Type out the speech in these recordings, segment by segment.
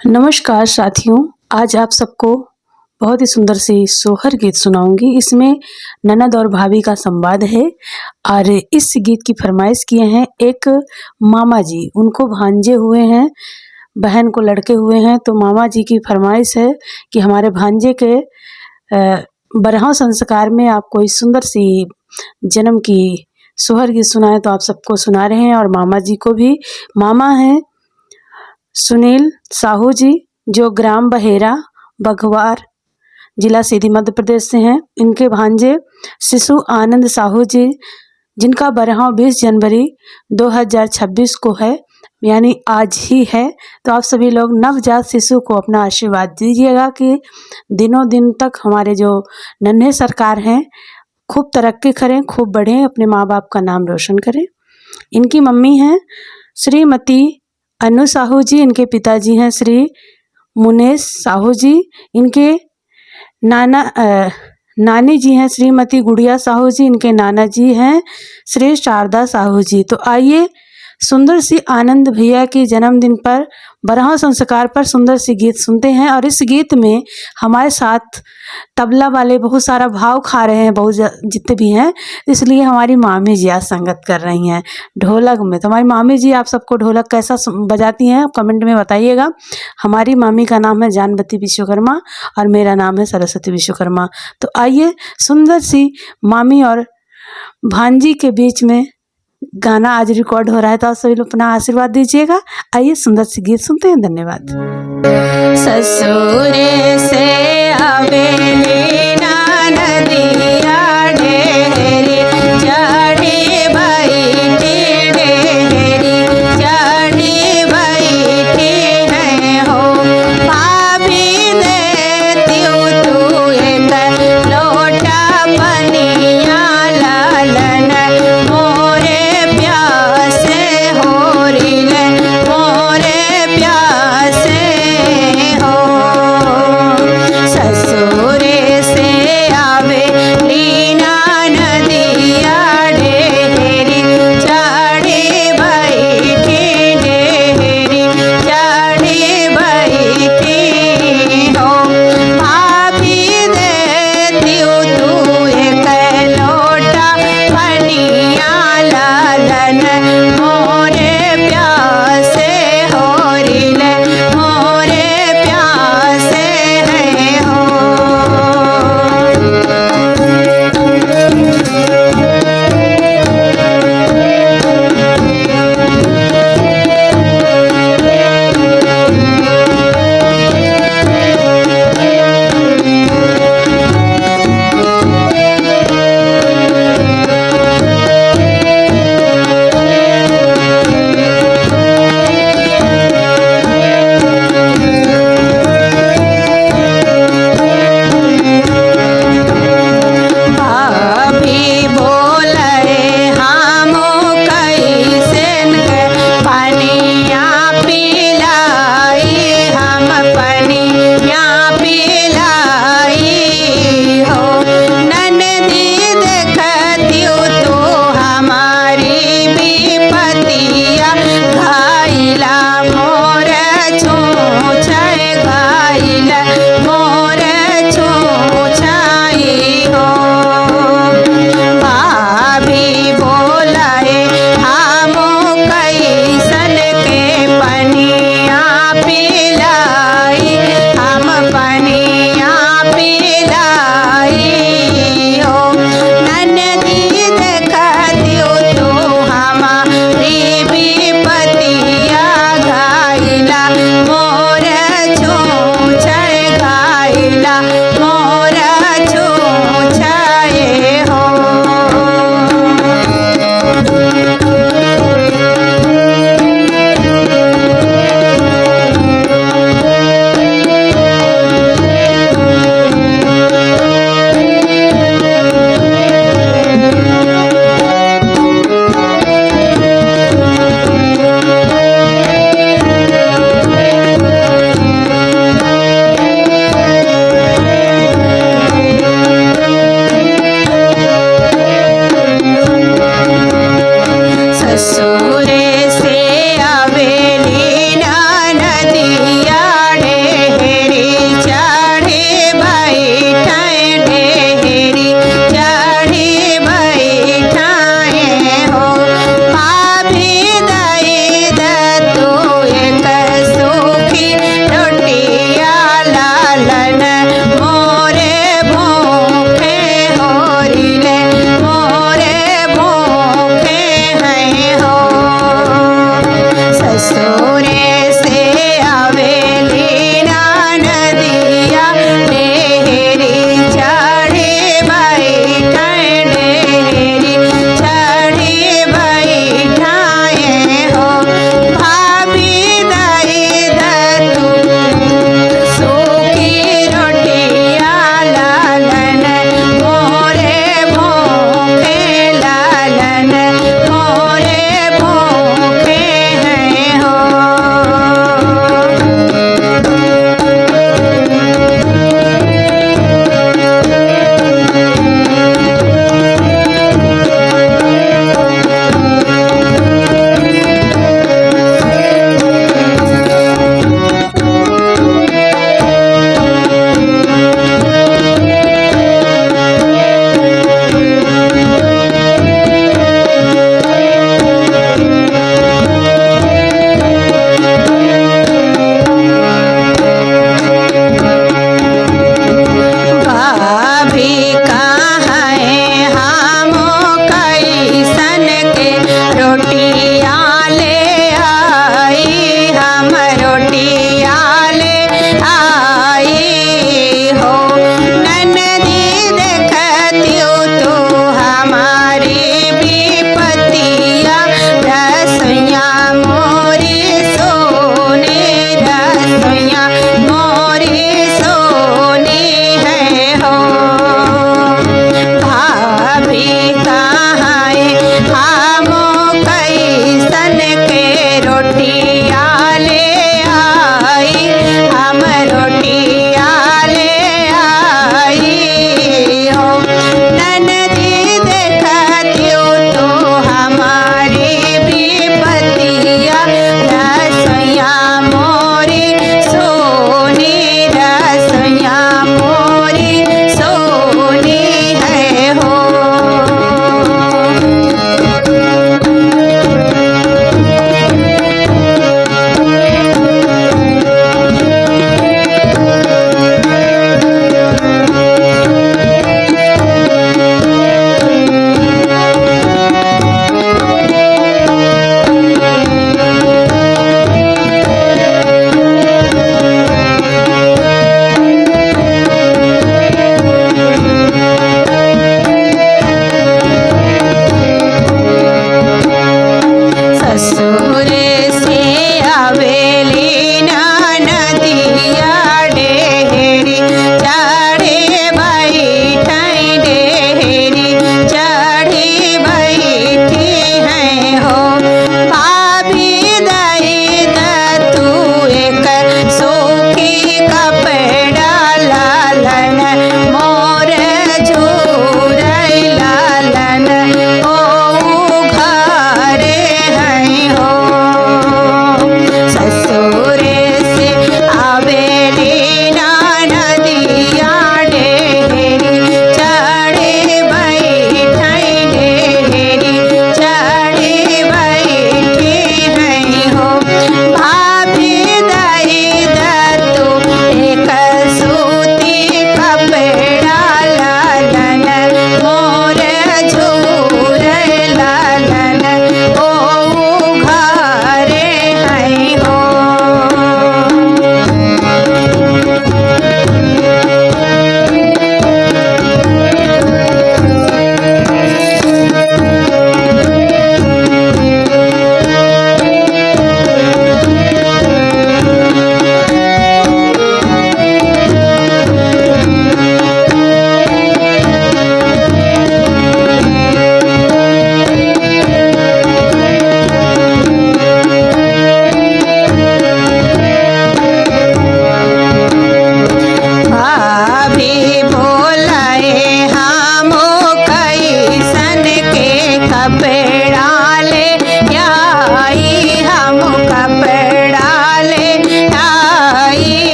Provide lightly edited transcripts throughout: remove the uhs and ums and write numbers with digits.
नमस्कार साथियों, आज आप सबको बहुत ही सुंदर सी सोहर गीत सुनाऊंगी। इसमें ननद और भाभी का संवाद है और इस गीत की फरमाइश किए हैं एक मामा जी। उनको भांजे हुए हैं, बहन को लड़के हुए हैं, तो मामा जी की फरमाइश है कि हमारे भांजे के बरहा संस्कार में आप कोई सुंदर सी जन्म की सोहर गीत सुनाए। तो आप सबको सुना रहे हैं और मामा जी को भी। मामा हैं सुनील साहू जी, जो ग्राम बहेरा बघवार जिला सीधी मध्य प्रदेश से हैं। इनके भांजे शिशु आनंद साहू जी, जिनका बरहा 20 जनवरी 2026 को है, यानी आज ही है। तो आप सभी लोग नवजात शिशु को अपना आशीर्वाद दीजिएगा कि दिनों दिन तक हमारे जो नन्हे सरकार हैं खूब तरक्की करें, खूब बढ़ें, अपने माँ बाप का नाम रोशन करें। इनकी मम्मी हैं श्रीमती अनु साहू जी, इनके पिताजी हैं श्री मुनेश साहू जी, इनके नानी जी हैं श्रीमती गुड़िया साहू जी, इनके नाना जी हैं श्री शारदा साहू जी। तो आइए सुंदर सी आनंद भैया के जन्मदिन पर बरहा संस्कार पर सुंदर सी गीत सुनते हैं। और इस गीत में हमारे साथ तबला वाले बहुत सारा भाव खा रहे हैं, बहुत जितने भी हैं, इसलिए हमारी मामी जी आज संगत कर रही हैं ढोलक में। तो हमारी मामी जी आप सबको ढोलक कैसा बजाती हैं आप कमेंट में बताइएगा। हमारी मामी का नाम है जानवती विश्वकर्मा और मेरा नाम है सरस्वती विश्वकर्मा। तो आइए सुंदर सी मामी और भांजी के बीच में गाना आज रिकॉर्ड हो रहा है, तो आप सभी लोग अपना आशीर्वाद दीजिएगा। आइए सुंदर सी गीत सुनते हैं। धन्यवाद। ससुर से आवेली ननदिया ढेरी, चढ़ी बैठी ढेरी, चढ़ी बैठी है हो। भाभी देती तू एक लोटा पनिया लालन, मोरे प्यासे हो रिल, मोरे प्यासे हो। ससुर से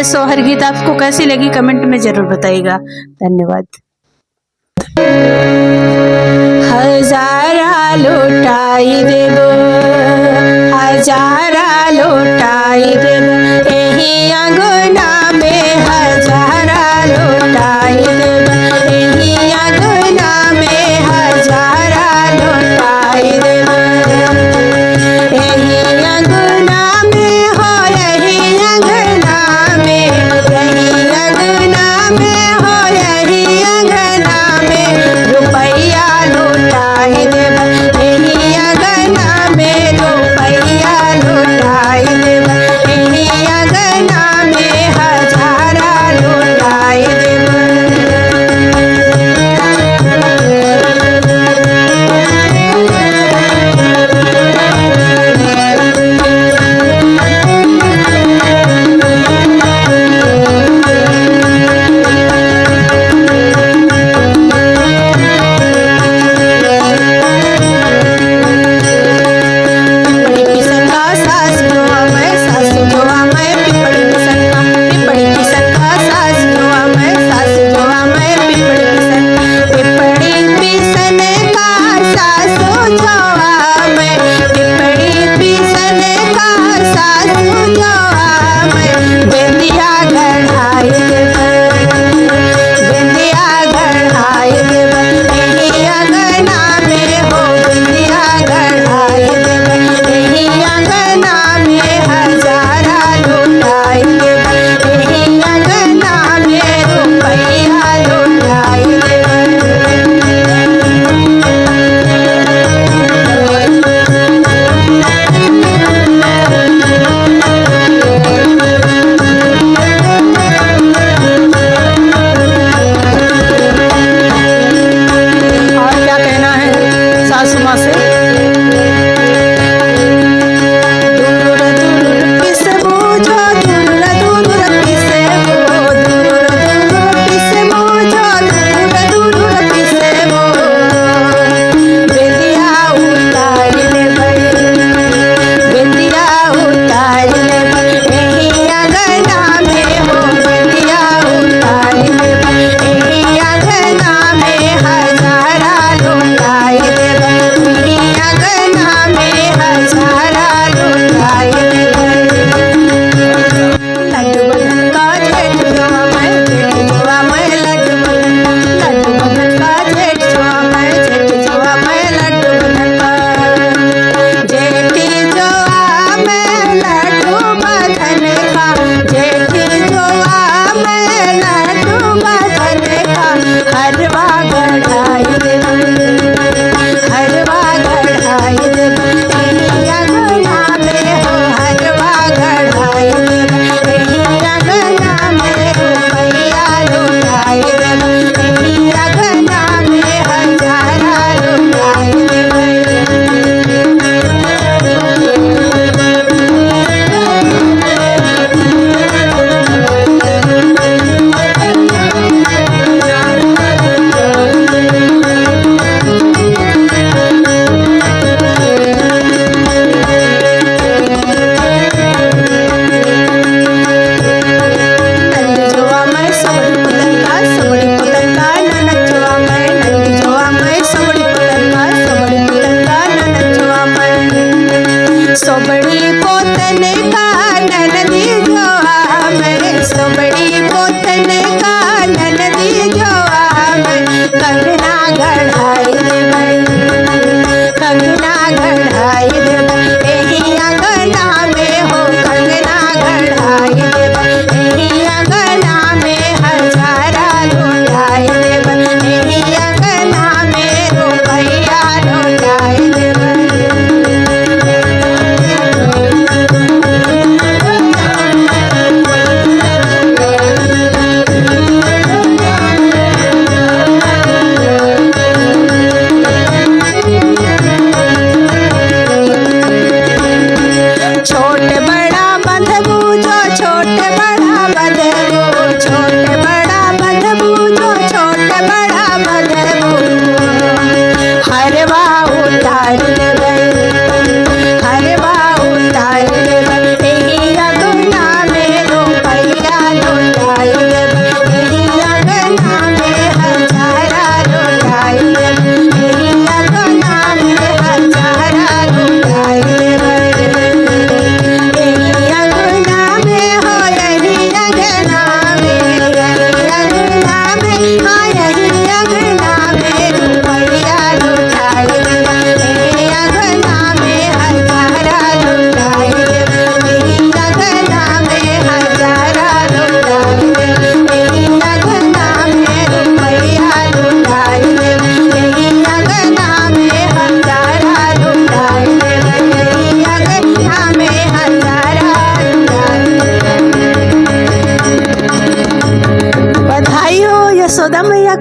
सोहर गीत आपको कैसी लगी कमेंट में जरूर बताइएगा। धन्यवाद। हजारा लुटाई देबो, हजारा लुटाई देबो, एही अंगना में हजारा लुटाई देबो, एही अंगना में हजारा लुटाई देबो, एही अंगना में हो, एही अंगना में, एही अंगना में हो, एही अंगना में रुपैया लुटाई देबो, एही अंगना में रुपैया लुटाई देबो, एही अंगना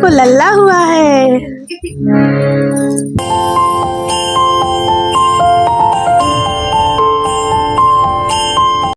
को लल्ला